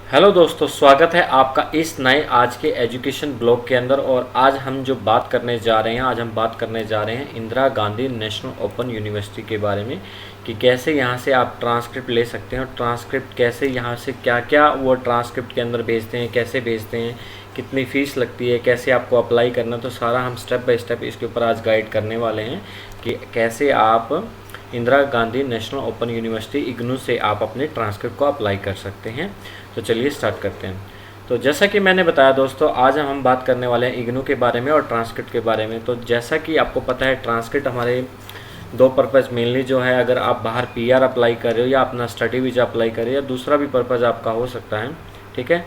Hello दोस्तों, स्वागत है आपका इस नए आज के एजुकेशन ब्लॉग के अंदर। और आज हम जो बात करने जा रहे हैं, आज हम बात करने जा रहे हैं Indira Gandhi national open university के बारे में कि कैसे यहाँ से आप ट्रांसक्रिप्ट ले सकते हैं और ट्रांसक्रिप्ट कैसे यहाँ से क्या क्या वो ट्रांसक्रिप्ट के अंदर भेजते हैं, कैसे भेजते हैं, कितनी फ़ीस लगती है, कैसे आपको अप्लाई करना। तो सारा हम स्टेप बाय स्टेप इसके ऊपर आज गाइड करने वाले हैं कि कैसे आप Indira Gandhi national open university IGNOU से आप अपने ट्रांसक्रिप्ट को अप्लाई कर सकते हैं। तो चलिए स्टार्ट करते हैं। तो जैसा कि मैंने बताया दोस्तों, आज हम बात करने वाले हैं इग्नू के बारे में और ट्रांसक्रिप्ट के बारे में। तो जैसा कि आपको पता है, ट्रांसक्रिप्ट हमारे दो पर्पज़ मेनली जो है, अगर आप बाहर पीआर अप्लाई कर रहे हो या अपना स्टडी वीज़ा अप्लाई कर रहे हो या दूसरा भी पर्पज़ आपका हो सकता है, ठीक है,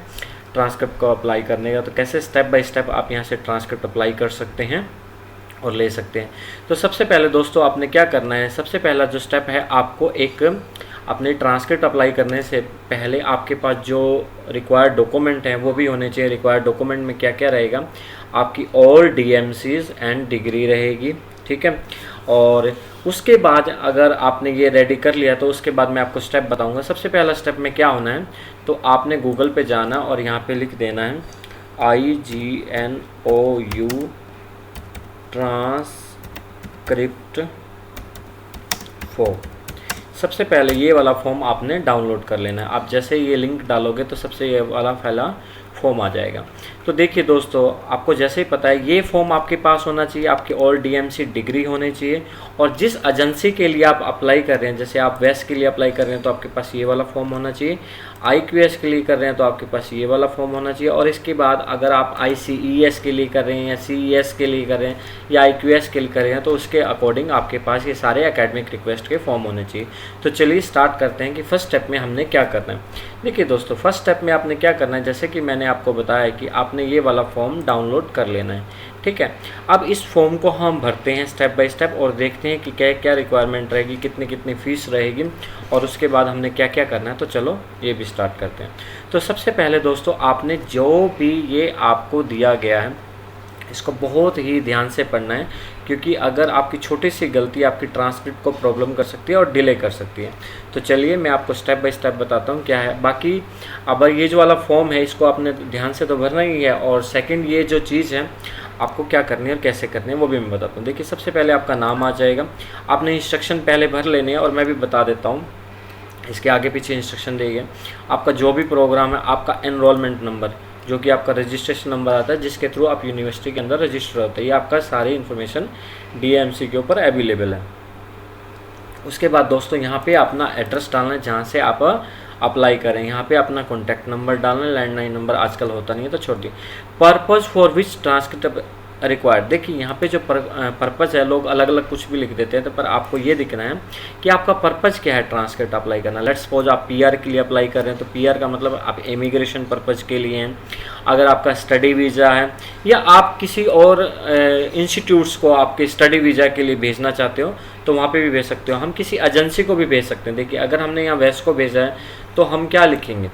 ट्रांसक्रिप्ट को अप्लाई करने का। तो कैसे स्टेप बाय स्टेप आप यहाँ से ट्रांसक्रिप्ट अप्लाई कर सकते हैं और ले सकते हैं। तो सबसे पहले दोस्तों आपने क्या करना है, सबसे पहला जो स्टेप है, आपको एक अपने ट्रांसक्रिप्ट अप्लाई करने से पहले आपके पास जो रिक्वायर्ड डॉक्यूमेंट हैं वो भी होने चाहिए। रिक्वायर्ड डॉक्यूमेंट में क्या क्या रहेगा, आपकी ऑल डीएमसीज एंड डिग्री रहेगी, ठीक है। और उसके बाद अगर आपने ये रेडी कर लिया तो उसके बाद मैं आपको स्टेप बताऊंगा। सबसे पहला स्टेप में क्या होना है, तो आपने गूगल पे जाना और यहाँ पे लिख देना है IGNOU ट्रांसक्रिप्ट फॉर्म। सबसे पहले ये वाला फॉर्म आपने डाउनलोड कर लेना है। आप जैसे ये लिंक डालोगे तो सबसे ये वाला पहला फॉर्म आ जाएगा। तो देखिए दोस्तों, आपको जैसे ही पता है ये फॉर्म आपके पास होना चाहिए, आपकी ऑल डीएमसी डिग्री होनी चाहिए। और जिस एजेंसी के लिए आप अप्लाई कर रहे हैं, जैसे आप वेस्ट के लिए अप्लाई कर रहे हैं तो आपके पास ये वाला फॉर्म होना चाहिए, IQS के लिए कर रहे हैं तो आपके पास ये वाला फॉर्म होना चाहिए। और इसके बाद अगर आप ICES के लिए कर रहे हैं या CES के लिए कर रहे हैं या IQS के लिए कर रहे हैं तो उसके अकॉर्डिंग आपके पास ये सारे एकेडमिक रिक्वेस्ट के फॉर्म होने चाहिए। तो चलिए स्टार्ट करते हैं कि फर्स्ट स्टेप में हमने क्या करना है। देखिए दोस्तों, फर्स्ट स्टेप में आपने क्या करना है, जैसे कि मैंने आपको बताया कि आपने ये वाला फॉर्म डाउनलोड कर लेना है, ठीक है। अब इस फॉर्म को हम भरते हैं स्टेप बाय स्टेप और देखते हैं कि क्या क्या रिक्वायरमेंट रहेगी, कितनी कितनी फ़ीस रहेगी और उसके बाद हमने क्या क्या करना है। तो चलो ये भी स्टार्ट करते हैं। तो सबसे पहले दोस्तों, आपने जो भी ये आपको दिया गया है इसको बहुत ही ध्यान से पढ़ना है, क्योंकि अगर आपकी छोटी सी गलती आपकी ट्रांसक्रिप्ट को प्रॉब्लम कर सकती है और डिले कर सकती है। तो चलिए मैं आपको स्टेप बाय स्टेप बताता हूँ क्या है। बाकी अब ये जो वाला फॉर्म है इसको आपने ध्यान से तो भरना ही है, और सेकंड ये जो चीज़ है आपको क्या करनी है और कैसे करनी है वो भी मैं बताता हूँ। देखिए, सबसे पहले आपका नाम आ जाएगा, आपने इंस्ट्रक्शन पहले भर लेने हैं और मैं भी बता देता हूँ, इसके आगे पीछे इंस्ट्रक्शन देंगे। आपका जो भी प्रोग्राम है, आपका एनरोलमेंट नंबर जो कि आपका रजिस्ट्रेशन नंबर आता है, जिसके थ्रू आप यूनिवर्सिटी के अंदर रजिस्टर होते हैं, ये आपका सारी इन्फॉर्मेशन डीएमसी के ऊपर अवेलेबल है। उसके बाद दोस्तों यहाँ पे अपना एड्रेस डालना है जहाँ से आप अप्लाई करें। यहाँ पे अपना कॉन्टैक्ट नंबर डालना है, लैंडलाइन नंबर आजकल होता नहीं है तो छोड़ दिए। Purpose for which transcript required, देखिए यहाँ पे जो पर्पज़ है, लोग अलग अलग कुछ भी लिख देते हैं, तो पर आपको ये दिखना है कि आपका पर्पज़ क्या है ट्रांसक्रिप्ट अप्लाई करना। लेट्स सपोज आप पीआर के लिए अप्लाई कर रहे हैं तो पीआर का मतलब आप इमिग्रेशन पर्पज़ के लिए हैं। अगर आपका स्टडी वीज़ा है या आप किसी और इंस्टीट्यूट्स को आपके स्टडी वीज़ा के लिए भेजना चाहते हो तो वहाँ पे भी भेज सकते हो। हम किसी एजेंसी को भी भेज सकते हैं। देखिए, अगर हमने यहाँ वेस्ट को भेजा है तो हम क्या लिखेंगे,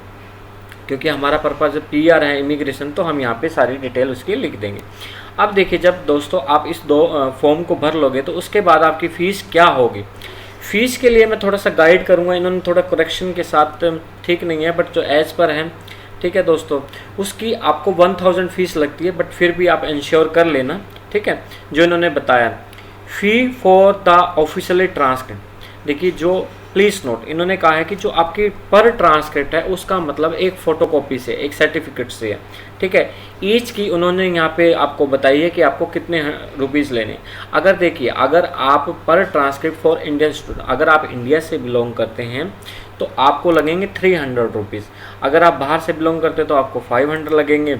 क्योंकि हमारा पर्पज़ पीआर है, इमिग्रेशन, तो हम यहाँ पे सारी डिटेल उसकी लिख देंगे। अब देखिए, जब दोस्तों आप इस दो फॉर्म को भर लोगे तो उसके बाद आपकी फ़ीस क्या होगी। फ़ीस के लिए मैं थोड़ा सा गाइड करूँगा, इन्होंने थोड़ा करेक्शन के साथ, ठीक नहीं है बट जो एज पर है, ठीक है दोस्तों, उसकी आपको 1000 फ़ीस लगती है, बट फिर भी आप इंश्योर कर लेना, ठीक है, जो इन्होंने बताया। फ़ी फॉर द ऑफिशियली ट्रांसक्रिप्ट, देखिए जो प्लीज़ नोट, इन्होंने कहा है कि जो आपकी पर ट्रांसक्रिप्ट है उसका मतलब एक फ़ोटोकॉपी से, एक सर्टिफिकेट से है, ठीक है। ईच की उन्होंने यहाँ पे आपको बताई है कि आपको कितने रुपीज़ लेने। अगर देखिए, अगर आप पर ट्रांसक्रिप्ट फॉर इंडियन स्टूडेंट, अगर आप इंडिया से बिलोंग करते हैं तो आपको लगेंगे 300 रुपीज़। अगर आप बाहर से बिलोंग करते हैं तो आपको 500 लगेंगे,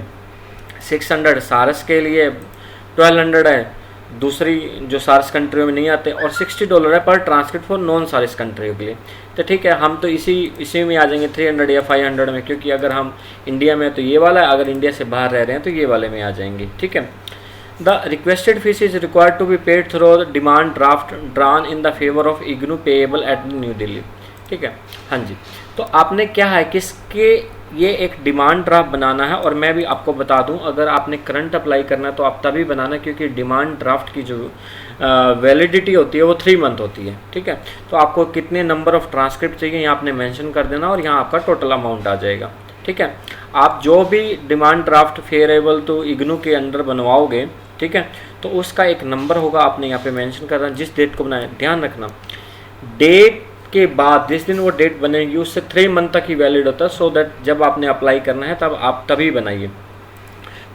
600 सारस के लिए, 1200 है दूसरी जो सार्स कंट्रियों में नहीं आते, और $60 है पर ट्रांसक्रिप्ट फॉर नॉन सार्स कंट्रियों के लिए। तो ठीक है, हम तो इसी में आ जाएंगे 300 या 500 में, क्योंकि अगर हम इंडिया में तो ये वाला है, अगर इंडिया से बाहर रह रहे हैं तो ये वाले में आ जाएंगे, ठीक है। The requested fees is required to be paid through demand draft drawn in the favour of IGNOU payable at New Delhi, ठीक है। हाँ जी, तो आपने क्या है किसके ये एक डिमांड ड्राफ्ट बनाना है। और मैं भी आपको बता दूं, अगर आपने करंट अप्लाई करना है तो आप तभी बनाना, क्योंकि डिमांड ड्राफ्ट की जो वैलिडिटी होती है वो 3 मंथ होती है, ठीक है। तो आपको कितने नंबर ऑफ ट्रांसक्रिप्ट चाहिए यहाँ आपने मेंशन कर देना और यहाँ आपका टोटल अमाउंट आ जाएगा, ठीक है। आप जो भी डिमांड ड्राफ्ट फेयरेबल टू इग्नू के अंडर बनवाओगे, ठीक है, तो उसका एक नंबर होगा, आपने यहाँ पे मेंशन करना जिस डेट को बनाए। ध्यान रखना डेट के बाद जिस दिन वो डेट बनेगी उससे 3 मंथ तक ही वैलिड होता है, सो दैट जब आपने अप्लाई करना है तब आप तभी बनाइए,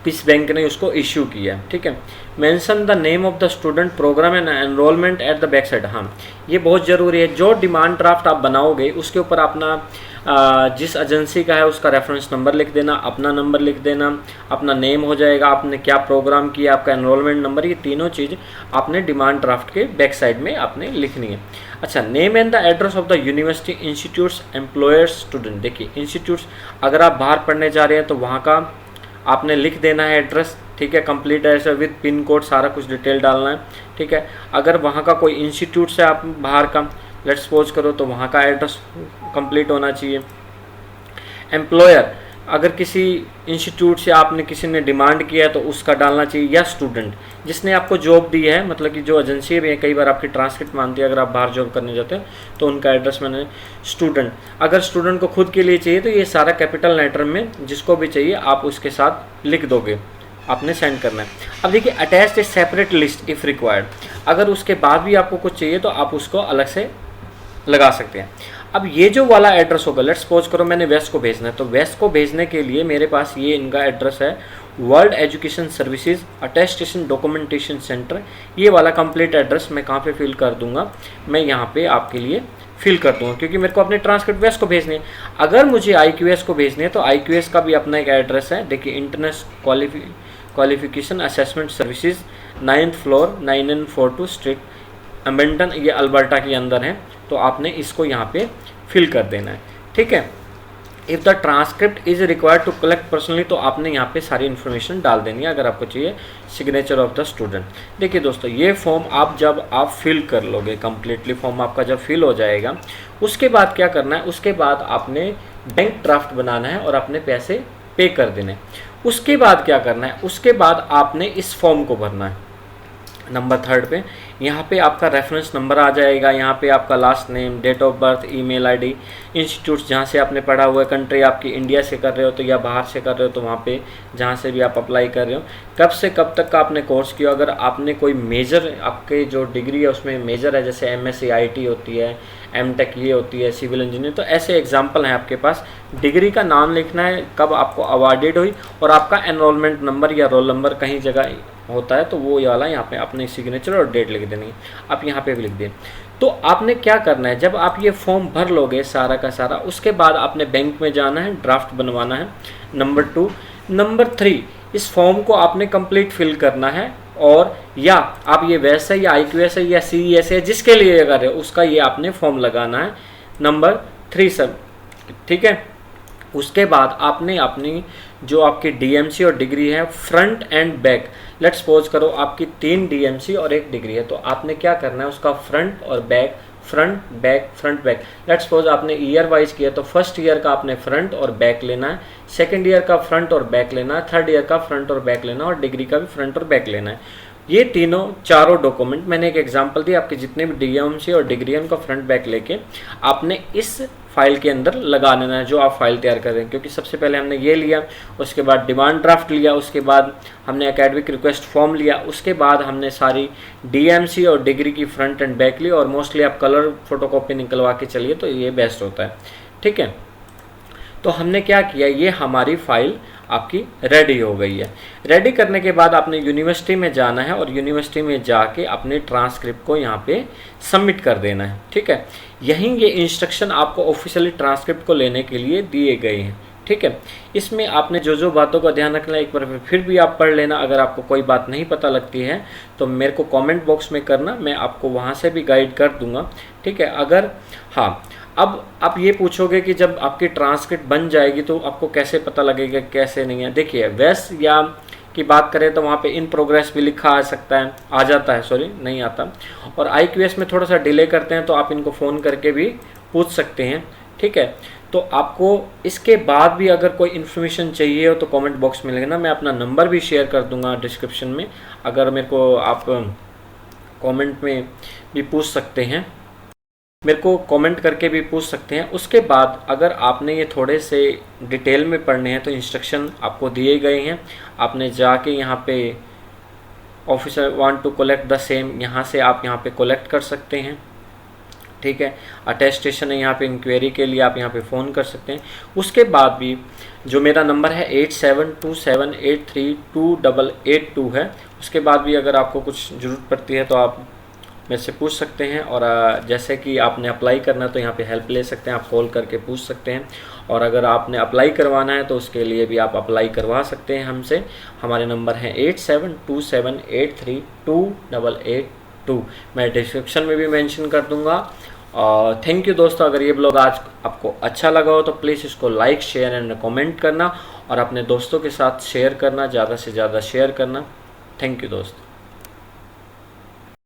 किस बैंक ने उसको इश्यू किया है, ठीक है। Mention the name of the student, programme and enrolment at the back side. हाँ, ये बहुत ज़रूरी है। जो डिमांड ड्राफ्ट आप बनाओगे उसके ऊपर अपना जिस एजेंसी का है उसका रेफरेंस नंबर लिख देना, अपना नंबर लिख देना, अपना नेम हो जाएगा, आपने क्या प्रोग्राम किया, आपका एनरोलमेंट नंबर, ये तीनों चीज़ आपने डिमांड ड्राफ्ट के बैक साइड में आपने लिखनी है। अच्छा, name and the address of the university, institutes, employers, student. देखिए इंस्टीट्यूट्स, अगर आप बाहर पढ़ने जा रहे हैं तो वहाँ का आपने लिख देना है एड्रेस, ठीक है, complete address with pin code, सारा कुछ डिटेल डालना है, ठीक है। अगर वहाँ का कोई इंस्टीट्यूट से आप बाहर का लेट्स सपोज करो तो वहाँ का एड्रेस कंप्लीट होना चाहिए। एम्प्लॉयर, अगर किसी इंस्टीट्यूट से आपने किसी ने डिमांड किया है तो उसका डालना चाहिए, या स्टूडेंट जिसने आपको जॉब दी है, मतलब कि जो एजेंसी भी है कई बार आपकी ट्रांसक्रिप्ट मानती है अगर आप बाहर जॉब करने जाते हैं तो उनका एड्रेस मैंने स्टूडेंट। अगर स्टूडेंट को खुद के लिए चाहिए तो ये सारा कैपिटल लेटर में जिसको भी चाहिए आप उसके साथ लिख दोगे, आपने सेंड करना है। अब देखिए attach A separate list if required, अगर उसके बाद भी आपको कुछ चाहिए तो आप उसको अलग से लगा सकते हैं। अब ये जो वाला एड्रेस होगा, लेट्स सपोज करो मैंने वेस्ट को भेजना है, तो वेस्ट को भेजने के लिए मेरे पास ये इनका एड्रेस है, world education services attestation documentation centre. ये वाला कंप्लीट एड्रेस मैं कहाँ पे फिल कर दूंगा, मैं यहाँ पे आपके लिए फिल कर दूंगा क्योंकि मेरे को अपने ट्रांसक्रिप्ट वेस्ट को भेजनी है। अगर मुझे IQS को भेजनी है तो IQS का भी अपना एक एड्रेस है। देखिए international qualification assessment services 9th floor 9942 street Edmonton, ये अल्बर्टा के अंदर है, तो आपने इसको यहाँ पे फिल कर देना है, ठीक है। If the transcript is required to collect personally, तो आपने यहाँ पे सारी इन्फॉर्मेशन डाल देनी है अगर आपको चाहिए सिग्नेचर ऑफ द स्टूडेंट। देखिए दोस्तों, ये फॉर्म जब आप फिल कर लोगे, कम्प्लीटली फॉर्म आपका जब फिल हो जाएगा, उसके बाद क्या करना है, उसके बाद आपने बैंक ड्राफ्ट बनाना है और अपने पैसे पे कर देने। उसके बाद क्या करना है, उसके बाद आपने इस फॉर्म को भरना है। नंबर 3 पे यहाँ पे आपका रेफरेंस नंबर आ जाएगा, यहाँ पे आपका last name, date of birth, email ID, institutes जहाँ से आपने पढ़ा हुआ है, कंट्री आपकी इंडिया से कर रहे हो तो या बाहर से कर रहे हो तो वहाँ पे जहाँ से भी आप अप्लाई कर रहे हो, कब से कब तक का आपने कोर्स किया। अगर आपने कोई मेजर, आपके जो डिग्री है उसमें मेजर है, जैसे MSc IT होती है, M.Tech ये होती है, सिविल इंजीनियर, तो ऐसे एग्जाम्पल हैं आपके पास। डिग्री का नाम लिखना है, कब आपको अवार्डेड हुई, और आपका एनरोलमेंट नंबर या रोल नंबर कहीं जगह होता है तो वो ये वाला यहाँ पे अपने सिग्नेचर और डेट लिख देनी है, आप यहाँ पे भी लिख दें। तो आपने क्या करना है, जब आप ये फॉर्म भर लोगे सारा का सारा, उसके बाद आपने बैंक में जाना है, ड्राफ्ट बनवाना है, नंबर 2। नंबर 3, इस फॉर्म को आपने कंप्लीट फिल करना है, और या आप ये वैसे या IQS है या CES है जिसके लिए कर रहे हो उसका ये आपने फॉर्म लगाना है, नंबर 3 सब, ठीक है। उसके बाद आपने अपनी जो आपकी DMC और डिग्री है, front end back, let's suppose करो आपकी 3 DMC और 1 डिग्री है, तो आपने क्या करना है, उसका फ्रंट और back, front back, let's suppose आपने ईयर वाइज किया तो फर्स्ट ईयर का आपने फ्रंट और बैक लेना है, सेकंड ईयर का फ्रंट और बैक लेना है, थर्ड ईयर का फ्रंट और बैक लेना है, और डिग्री का भी फ्रंट और बैक लेना है। ये चारों डॉक्यूमेंट मैंने एक एग्जांपल दी, आपके जितने भी DMC और डिग्री है उनका फ्रंट बैक लेके आपने इस फाइल के अंदर लगा देना है जो आप फाइल तैयार कर रहे हैं। क्योंकि सबसे पहले हमने ये लिया, उसके बाद डिमांड ड्राफ्ट लिया, उसके बाद हमने एकेडमिक रिक्वेस्ट फॉर्म लिया, उसके बाद हमने सारी DMC और डिग्री की फ्रंट एंड बैक ली, और मोस्टली आप कलर फोटोकॉपी निकलवा के चलिए तो ये बेस्ट होता है, ठीक है। तो हमने क्या किया, ये हमारी फाइल आपकी रेडी हो गई है। रेडी करने के बाद आपने यूनिवर्सिटी में जाना है और यूनिवर्सिटी में जाके अपने ट्रांसक्रिप्ट को यहाँ पे सबमिट कर देना है, ठीक है। यहीं ये इंस्ट्रक्शन आपको ऑफिशियली ट्रांसक्रिप्ट को लेने के लिए दिए गए हैं, ठीक है। इसमें आपने जो बातों का ध्यान रखना है एक बार फिर भी आप पढ़ लेना। अगर आपको कोई बात नहीं पता लगती है तो मेरे को कमेंट बॉक्स में करना, मैं आपको वहाँ से भी गाइड कर दूँगा, ठीक है। अगर हाँ, अब आप ये पूछोगे कि जब आपकी ट्रांसक्रिप्ट बन जाएगी तो आपको कैसे पता लगेगा, कैसे नहीं है। देखिए वेस या की बात करें तो वहाँ पे इन प्रोग्रेस भी लिखा आ जाता है, सॉरी नहीं आता। और IQS में थोड़ा सा डिले करते हैं तो आप इनको फ़ोन करके भी पूछ सकते हैं, ठीक है। तो आपको इसके बाद भी अगर कोई इन्फॉर्मेशन चाहिए हो तो कमेंट बॉक्स में लिखना, मैं अपना नंबर भी शेयर कर दूंगा डिस्क्रिप्शन में, अगर मेरे को आप कमेंट में भी पूछ सकते हैं। मेरे को कमेंट करके भी पूछ सकते हैं। उसके बाद अगर आपने ये थोड़े से डिटेल में पढ़ने हैं तो इंस्ट्रक्शन आपको दिए गए हैं, आपने जाके यहाँ पे officer want to collect the same, यहाँ से आप यहाँ पे कलेक्ट कर सकते हैं। ठीक है, अटेस्टेशन है यहाँ पे, इंक्वायरी के लिए आप यहाँ पे फ़ोन कर सकते हैं। उसके बाद भी जो मेरा नंबर है 8727832882 है, उसके बाद भी अगर आपको कुछ ज़रूरत पड़ती है तो आप मेरे से पूछ सकते हैं। और जैसे कि आपने अप्लाई करना तो यहाँ पे हेल्प ले सकते हैं, आप कॉल करके पूछ सकते हैं। और अगर आपने अप्लाई करवाना है तो उसके लिए भी आप अप्लाई करवा सकते हैं हमसे। हमारे नंबर हैं 8727832882, मैं डिस्क्रिप्शन में भी मेंशन कर दूंगा। थैंक यू दोस्तों, अगर ये ब्लॉग आज आपको अच्छा लगा हो तो प्लीज़ इसको लाइक शेयर एंड कमेंट करना और अपने दोस्तों के साथ शेयर करना, ज़्यादा से ज़्यादा शेयर करना। थैंक यू दोस्त।